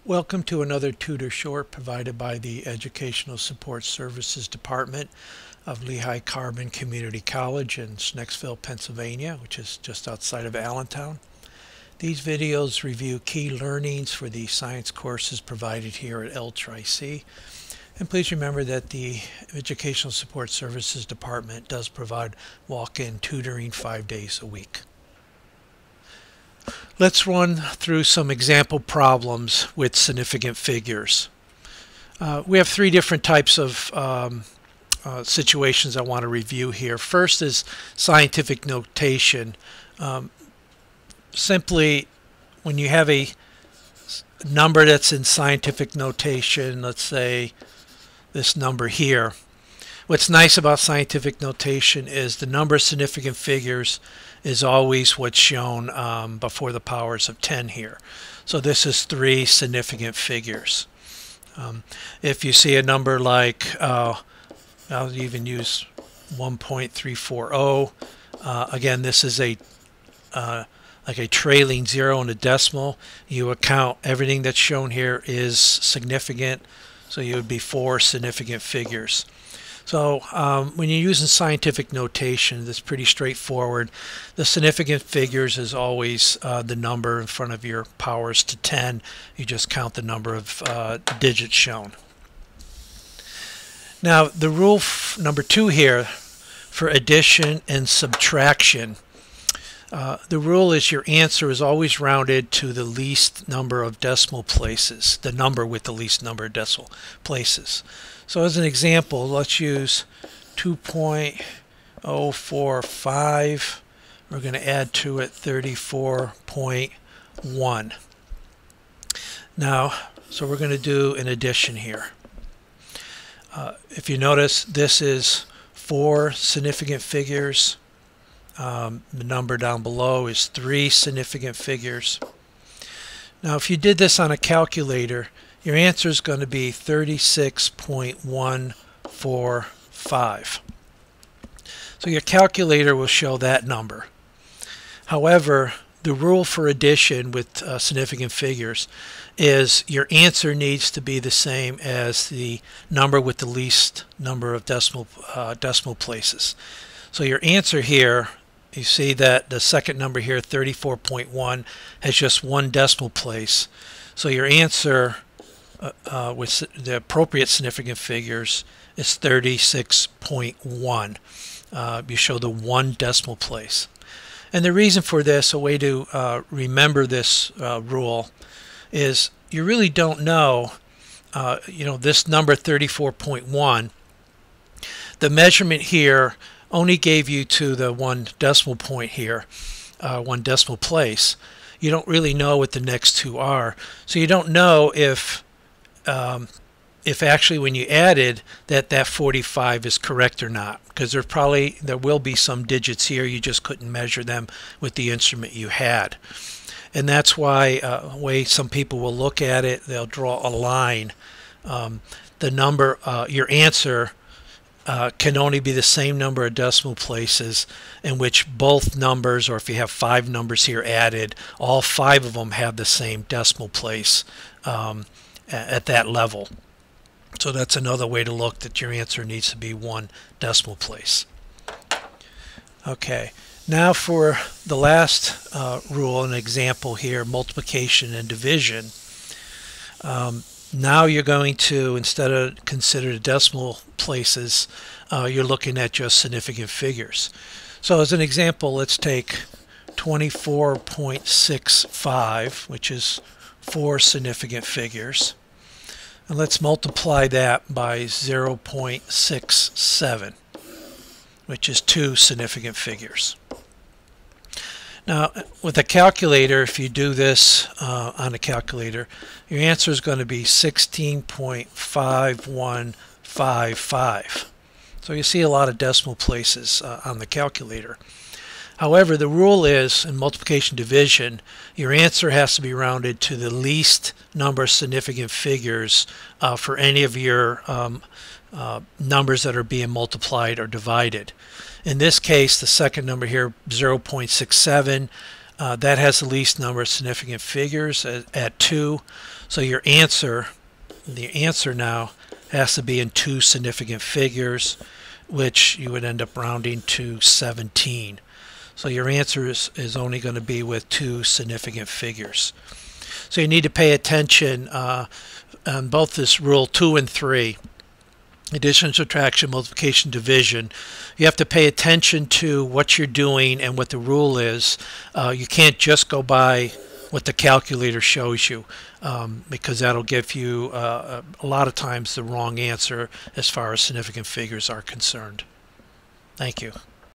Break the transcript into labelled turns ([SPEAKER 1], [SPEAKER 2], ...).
[SPEAKER 1] Welcome to another tutor short provided by the Educational Support Services Department of Lehigh-Carbon Community College in Snexville, Pennsylvania, which is just outside of Allentown. These videos review key learnings for the science courses provided here at L-Tri-C. And please remember that the Educational Support Services Department does provide walk-in tutoring 5 days a week. Let's run through some example problems with significant figures. We have three different types of situations I want to review here. First is scientific notation. Simply, when you have a number that's in scientific notation, let's say this number here, what's nice about scientific notation is the number of significant figures is always what's shown before the powers of 10 here. So this is 3 significant figures. If you see a number like, I'll even use 1.340, again this is a like a trailing 0 and a decimal. You account everything that's shown here is significant, so you would be 4 significant figures. So when you're using scientific notation, that's pretty straightforward. The significant figures is always the number in front of your powers to 10. You just count the number of digits shown. Now the rule number 2 here for addition and subtraction. The rule is your answer is always rounded to the least number of decimal places, the number with the least number of decimal places. So as an example, let's use 2.045. We're going to add to it 34.1. Now, so we're going to do an addition here. If you notice, this is 4 significant figures. The number down below is 3 significant figures. Now, if you did this on a calculator, your answer is going to be 36.145. So your calculator will show that number. However, the rule for addition with significant figures is your answer needs to be the same as the number with the least number of decimal places. So your answer here, you see that the second number here, 34.1, has just 1 decimal place. So your answer with the appropriate significant figures is 36.1. You show the 1 decimal place. And the reason for this, a way to remember this rule, is you really don't know, this number 34.1, the measurement here only gave you to the 1 decimal point here, 1 decimal place. You don't really know what the next 2 are. So you don't know if actually when you added that 45 is correct or not, because there will be some digits here, you just couldn't measure them with the instrument you had. And that's why way some people will look at it, they'll draw a line. The number, your answer can only be the same number of decimal places in which both numbers, or if you have 5 numbers here added, all 5 of them have the same decimal place at that level. So that's another way to look that your answer needs to be 1 decimal place. Okay, now for the last rule, an example here, multiplication and division. Now you're going to, instead of consider the decimal places, you're looking at just significant figures. So as an example, let's take 24.65, which is 4 significant figures, and let's multiply that by 0.67, which is 2 significant figures. Now with a calculator, if you do this on a calculator, your answer is going to be 16.5155. So you see a lot of decimal places on the calculator. However, the rule is in multiplication division, your answer has to be rounded to the least number of significant figures for any of your numbers that are being multiplied or divided. In this case, the second number here, 0.67, that has the least number of significant figures at 2. So your answer, the answer now has to be in 2 significant figures, which you would end up rounding to 17. So your answer is only going to be with 2 significant figures. So you need to pay attention on both this rule 2 and 3. Addition, subtraction, multiplication, division. You have to pay attention to what you're doing and what the rule is. You can't just go by what the calculator shows you, because that'll give you a lot of times the wrong answer as far as significant figures are concerned. Thank you.